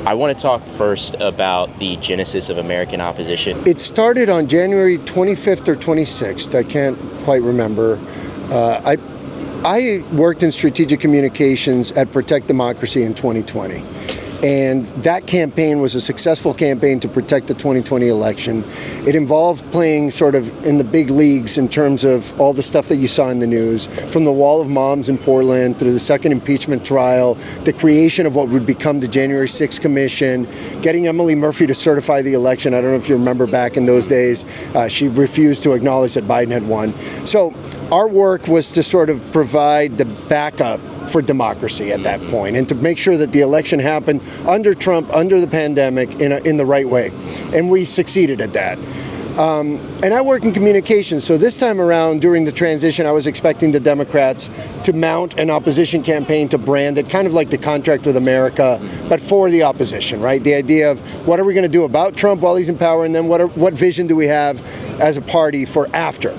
I want to talk first about the genesis of American opposition. It started on January 25th or 26th. I can't quite remember. I worked in strategic communications at Protect Democracy in 2020. And that campaign was a successful campaign to protect the 2020 election. It involved playing sort of in the big leagues in terms of all the stuff that you saw in the news, from the Wall of Moms in Portland through the second impeachment trial, the creation of what would become the January 6th Commission, getting Emily Murphy to certify the election. I don't know if you remember back in those days, she refused to acknowledge that Biden had won. So our work was to sort of provide the backup for democracy at that point, and to make sure that the election happened under Trump, under the pandemic, in the right way. And we succeeded at that. And I work in communications, so this time around during the transition, I was expecting the Democrats to mount an opposition campaign to brand it, kind of like the Contract with America, but for the opposition, right? The idea of what are we going to do about Trump while he's in power, and then what vision do we have as a party for after?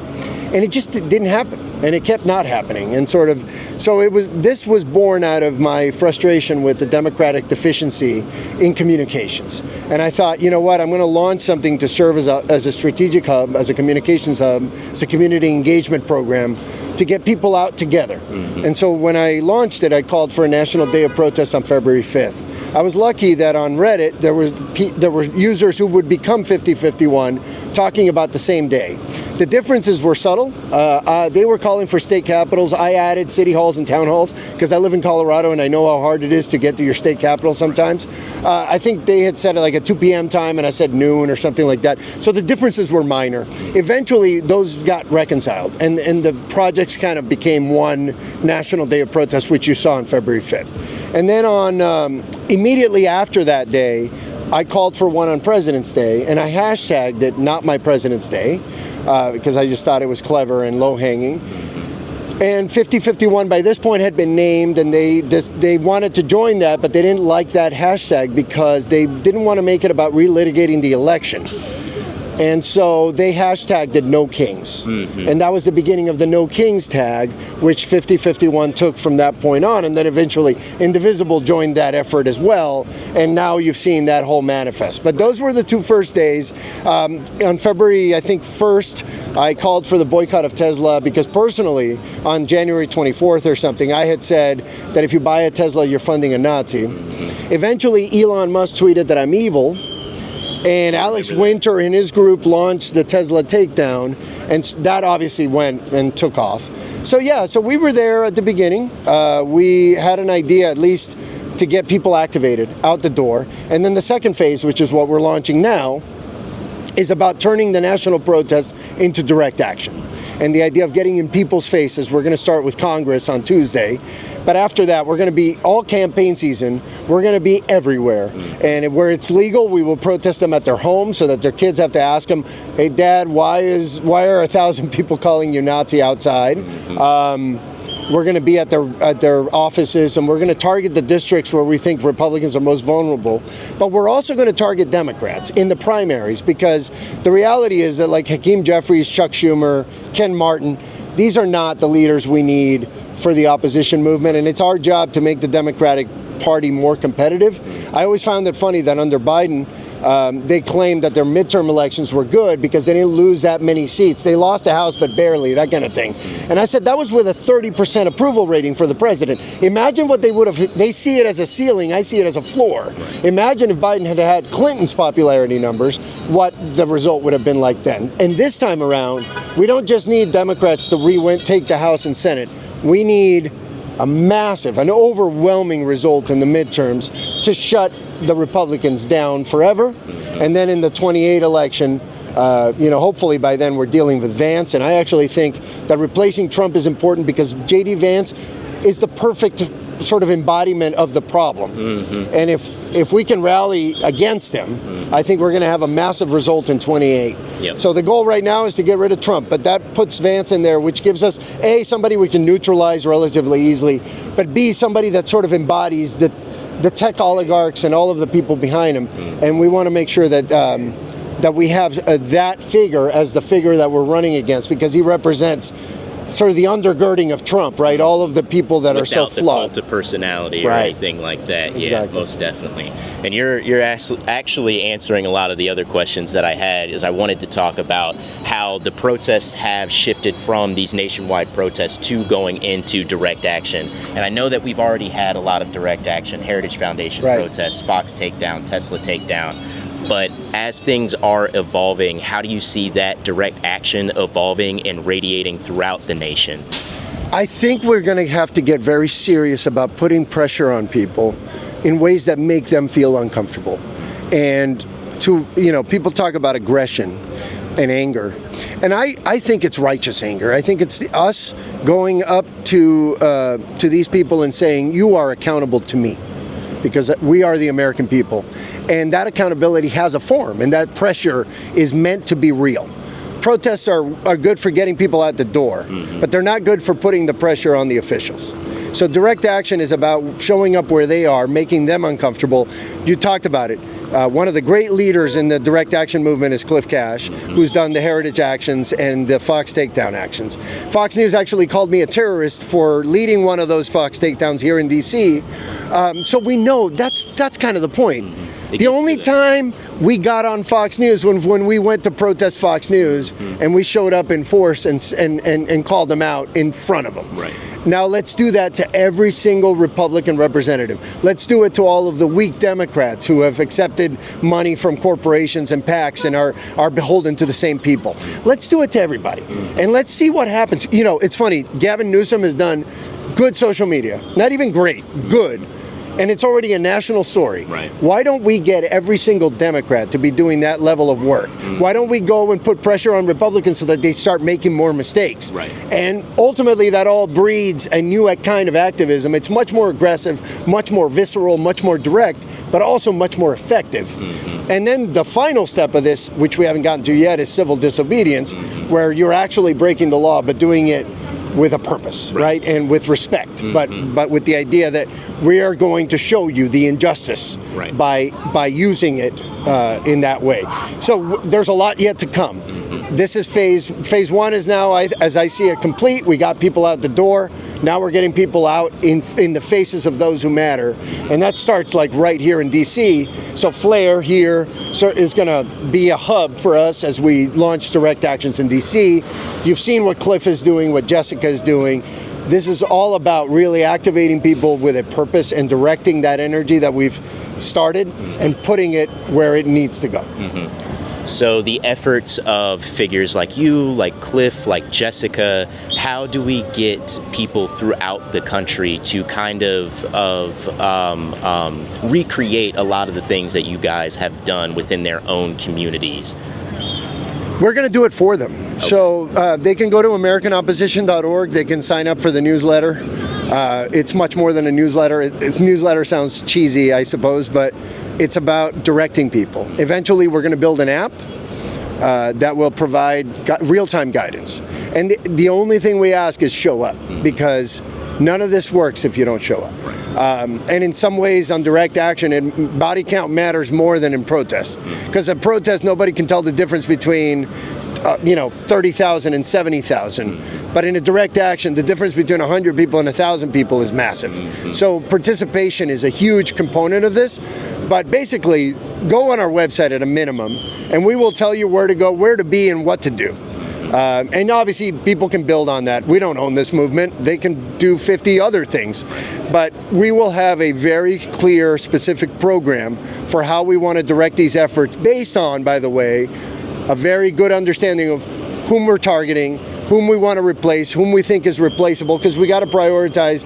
And it just didn't happen, and it kept not happening, and so this was born out of my frustration with the Democratic deficiency in communications. And I thought, you know what, I'm going to launch something to serve as a strategic hub, as a communications hub, as a community engagement program to get people out together. And so when I launched it, I called for a National Day of Protest on February 5th. I was lucky that on Reddit there were users who would become 5051 talking about the same day. The differences were subtle. They were calling for state capitals. I added city halls and town halls because I live in Colorado and I know how hard it is to get to your state capital sometimes. I think they had said it like a 2 p.m. time and I said noon or something like that. So the differences were minor. Eventually those got reconciled and the projects kind of became one National Day of Protest, which you saw on February 5th. And then on immediately after that day, I called for one on President's Day, and I hashtagged it Not My President's Day, because I just thought it was clever and low-hanging. And 5051 by this point had been named, and they wanted to join that, but they didn't like that hashtag because they didn't want to make it about relitigating the election. And so they hashtagged it No Kings. And that was the beginning of the No Kings tag, which 5051 took from that point on. And then eventually Indivisible joined that effort as well. And now you've seen that whole manifest. But those were the two first days. On February, I think, 1st, I called for the boycott of Tesla because personally, on January 24th or something, I had said that if you buy a Tesla, you're funding a Nazi. Eventually, Elon Musk tweeted that I'm evil. And Alex Winter and his group launched the Tesla takedown, and that obviously went and took off. So we were there at the beginning. We had an idea, at least, to get people activated out the door. And then the second phase, which is what we're launching now, is about turning the national protest into direct action. And the idea of getting in people's faces, we're going to start with Congress on Tuesday. But after that, we're going to be all campaign season. We're going to be everywhere. And where it's legal, we will protest them at their home so that their kids have to ask them, hey, Dad, why are 1,000 people calling you Nazi outside? We're going to be at their offices, and we're going to target the districts where we think Republicans are most vulnerable. But we're also going to target Democrats in the primaries, because the reality is that, like Hakeem Jeffries, Chuck Schumer, Ken Martin, these are not the leaders we need for the opposition movement, and it's our job to make the Democratic Party more competitive. I always found it funny that under Biden, they claimed that their midterm elections were good because they didn't lose that many seats. They lost the House, but barely, that kind of thing. And I said that was with a 30% approval rating for the president. Imagine what they would have. They see it as a ceiling. I see it as a floor. Imagine if Biden had had Clinton's popularity numbers, what the result would have been like then. And this time around, we don't just need Democrats to take the House and Senate. We need a massive, an overwhelming result in the midterms to shut the Republicans down forever. And then in the 28 election, hopefully by then we're dealing with Vance. And I actually think that replacing Trump is important because J.D. Vance is the perfect sort of embodiment of the problem. And if we can rally against him, I think we're going to have a massive result in 28. So the goal right now is to get rid of Trump, but that puts Vance in there, which gives us, A, somebody we can neutralize relatively easily, but B, somebody that sort of embodies the tech oligarchs and all of the people behind him. And we want to make sure that that we have that figure as the figure that we're running against, because he represents sort of the undergirding of Trump, right? All of the people that are so Without the flawed. cult of personality or Right. anything like that. Yeah, Exactly. most definitely. And you're actually answering a lot of the other questions that I had. Is I wanted to talk about how the protests have shifted from these nationwide protests to going into direct action. And I know that we've already had a lot of direct action, Heritage Foundation Right. protests, Fox takedown, Tesla takedown. But as things are evolving, how do you see that direct action evolving and radiating throughout the nation? I think we're going to have to get very serious about putting pressure on people in ways that make them feel uncomfortable. And people talk about aggression and anger. And I think it's righteous anger. I think it's us going up to these people and saying, you are accountable to me, because we are the American people. And that accountability has a form, and that pressure is meant to be real. Protests are good for getting people out the door, but they're not good for putting the pressure on the officials. So direct action is about showing up where they are, making them uncomfortable. You talked about it. One of the great leaders in the direct action movement is Cliff Cash, who's done the Heritage actions and the Fox takedown actions. Fox News actually called me a terrorist for leading one of those Fox takedowns here in D.C. So we know that's kind of the point. The only time we got on Fox News when we went to protest Fox News and we showed up in force and called them out in front of them. Right. Now let's do that to every single Republican representative. Let's do it to all of the weak Democrats who have accepted money from corporations and PACs and are beholden to the same people. Let's do it to everybody. And let's see what happens. You know, it's funny, Gavin Newsom has done good social media. Not even great, good. And it's already a national story. Right. Why don't we get every single Democrat to be doing that level of work? Why don't we go and put pressure on Republicans so that they start making more mistakes? Right. And ultimately that all breeds a new kind of activism. It's much more aggressive, much more visceral, much more direct, but also much more effective. And then the final step of this, which we haven't gotten to yet, is civil disobedience, where you're actually breaking the law, but doing it with a purpose, right? And with respect, but with the idea that we are going to show you the injustice by using it in that way. So there's a lot yet to come. This is phase one is now, as I see it, complete. We got people out the door. Now we're getting people out in the faces of those who matter. And that starts like right here in D.C. So Flair here is going to be a hub for us as we launch direct actions in D.C. You've seen what Cliff is doing, what Jessica is doing. This is all about really activating people with a purpose and directing that energy that we've started and putting it where it needs to go. So the efforts of figures like you, like Cliff, like Jessica, how do we get people throughout the country to kind of recreate a lot of the things that you guys have done within their own communities? We're going to do it for them. Okay. So they can go to AmericanOpposition.org. They can sign up for the newsletter. It's much more than a newsletter. Newsletter sounds cheesy, I suppose, but it's about directing people. Eventually, we're going to build an app that will provide real-time guidance. And the only thing we ask is show up, because none of this works if you don't show up. And in some ways, on direct action, body count matters more than in protest. Because at protest, nobody can tell the difference between 30,000 and 70,000. But in a direct action, the difference between 100 people and 1,000 people is massive. So participation is a huge component of this. But basically, go on our website at a minimum, and we will tell you where to go, where to be, and what to do. And obviously, people can build on that. We don't own this movement. They can do 50 other things. But we will have a very clear, specific program for how we want to direct these efforts based on, by the way, a very good understanding of whom we're targeting, whom we want to replace, whom we think is replaceable, because we got to prioritize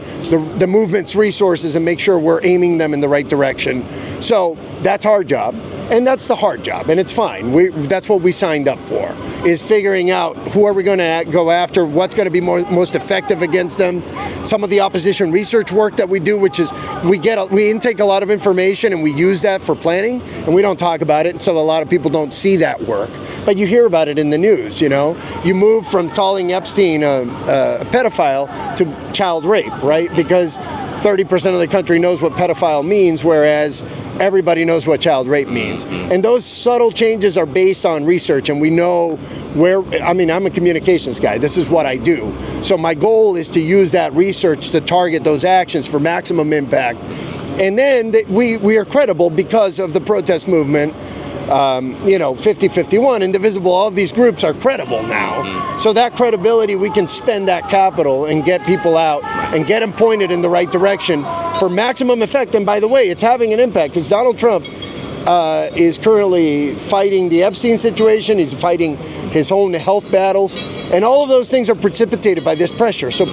the movement's resources and make sure we're aiming them in the right direction. So that's our job, and that's the hard job, and it's fine. That's what we signed up for, is figuring out who are we going to go after, what's going to be most effective against them. Some of the opposition research work that we do, which is we intake a lot of information and we use that for planning, and we don't talk about it, so a lot of people don't see that work. But you hear about it in the news, you know. You move from calling Epstein a pedophile to child rape, right? Because 30% of the country knows what pedophile means, whereas everybody knows what child rape means. And those subtle changes are based on research, and we know where, I mean, I'm a communications guy. This is what I do. So my goal is to use that research to target those actions for maximum impact. And then we are credible because of the protest movement. 50-51, Indivisible, all of these groups are credible now. So that credibility, we can spend that capital and get people out and get them pointed in the right direction for maximum effect. And by the way, it's having an impact because Donald Trump is currently fighting the Epstein situation. He's fighting his own health battles. And all of those things are precipitated by this pressure. So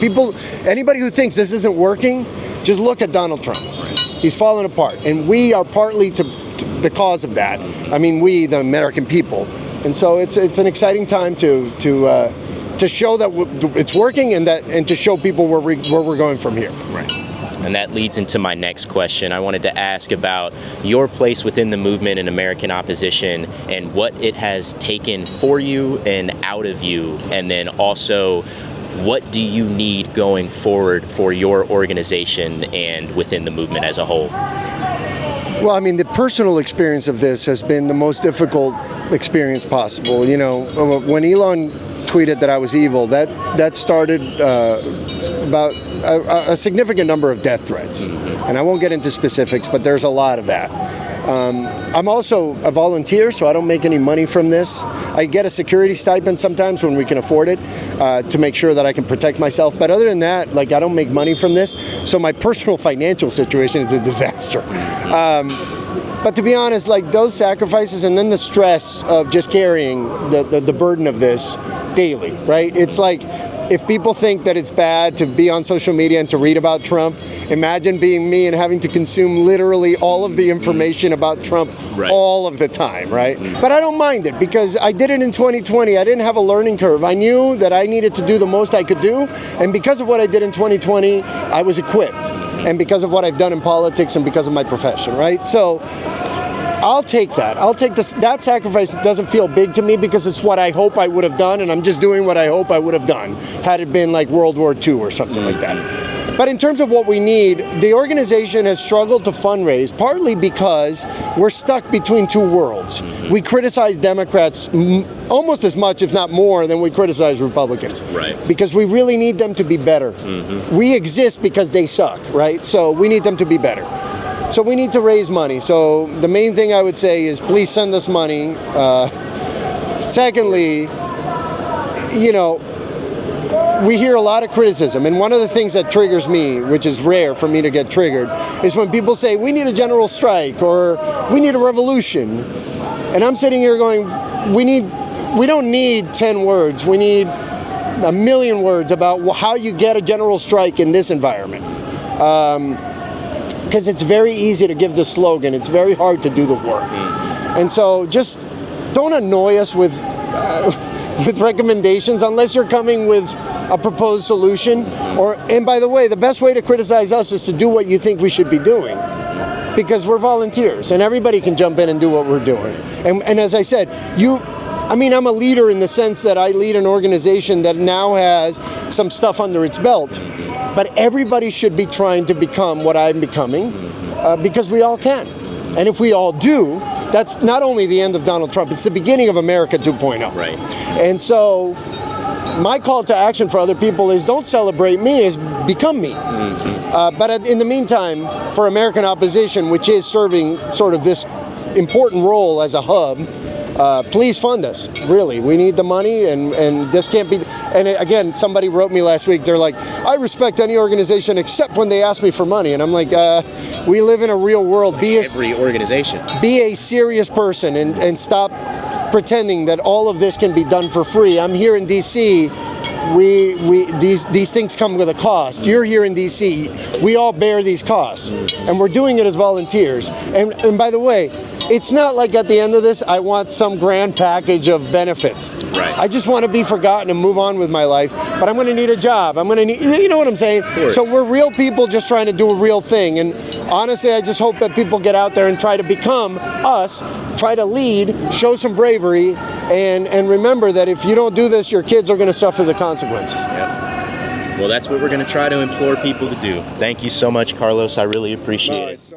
anybody who thinks this isn't working, just look at Donald Trump. He's fallen apart. And we are partly the cause of that. I mean, we, the American people. And so it's an exciting time to show that it's working and to show people where we're going from here. Right. And that leads into my next question. I wanted to ask about your place within the movement in American opposition and what it has taken for you and out of you, and then also what do you need going forward for your organization and within the movement as a whole? Well, I mean, the personal experience of this has been the most difficult experience possible. You know, when Elon tweeted that I was evil, that started about a significant number of death threats. And I won't get into specifics, but there's a lot of that. I'm also a volunteer, so I don't make any money from this. I get a security stipend sometimes when we can afford it to make sure that I can protect myself. But other than that, like, I don't make money from this. So my personal financial situation is a disaster. But to be honest, like, those sacrifices and then the stress of just carrying the burden of this daily, right? It's like, if people think that it's bad to be on social media and to read about Trump, imagine being me and having to consume literally all of the information about Trump all of the time, right? But I don't mind it because I did it in 2020. I didn't have a learning curve. I knew that I needed to do the most I could do. And because of what I did in 2020, I was equipped. And because of what I've done in politics and because of my profession, right? So I'll take that. I'll take this. That sacrifice doesn't feel big to me because it's what I hope I would have done, and I'm just doing what I hope I would have done had it been like World War II or something like that. But in terms of what we need, the organization has struggled to fundraise, partly because we're stuck between two worlds. We criticize Democrats almost as much, if not more, than we criticize Republicans. Right. Because we really need them to be better. We exist because they suck, right? So we need them to be better. So we need to raise money. So the main thing I would say is please send us money. Secondly, you know, we hear a lot of criticism. And one of the things that triggers me, which is rare for me to get triggered, is when people say, we need a general strike or we need a revolution. And I'm sitting here going, we don't need 10 words. We need a million words about how you get a general strike in this environment. Because it's very easy to give the slogan. It's very hard to do the work. And so just don't annoy us with recommendations unless you're coming with a proposed solution. And by the way, the best way to criticize us is to do what you think we should be doing. Because we're volunteers and everybody can jump in and do what we're doing. And as I said, I'm a leader in the sense that I lead an organization that now has some stuff under its belt. But everybody should be trying to become what I'm becoming because we all can. And if we all do, that's not only the end of Donald Trump, it's the beginning of America 2.0. Right. And so my call to action for other people is don't celebrate me, is become me. But in the meantime, for American opposition, which is serving sort of this important role as a hub, please fund us. Really, we need the money, and this can't be. And again, somebody wrote me last week. They're like, I respect any organization except when they ask me for money. And I'm like, we live in a real world. Every organization. Be a serious person and stop pretending that all of this can be done for free. I'm here in D.C. These things come with a cost. You're here in D.C. We all bear these costs, and we're doing it as volunteers. And by the way, it's not like at the end of this, I want some grand package of benefits. Right. I just want to be forgotten and move on with my life, but I'm going to need a job. I'm going to need, you know what I'm saying? So we're real people just trying to do a real thing. And honestly, I just hope that people get out there and try to become us, try to lead, show some bravery, and remember that if you don't do this, your kids are going to suffer the consequences. Yep. Well, that's what we're going to try to implore people to do. Thank you so much, Carlos. I really appreciate it.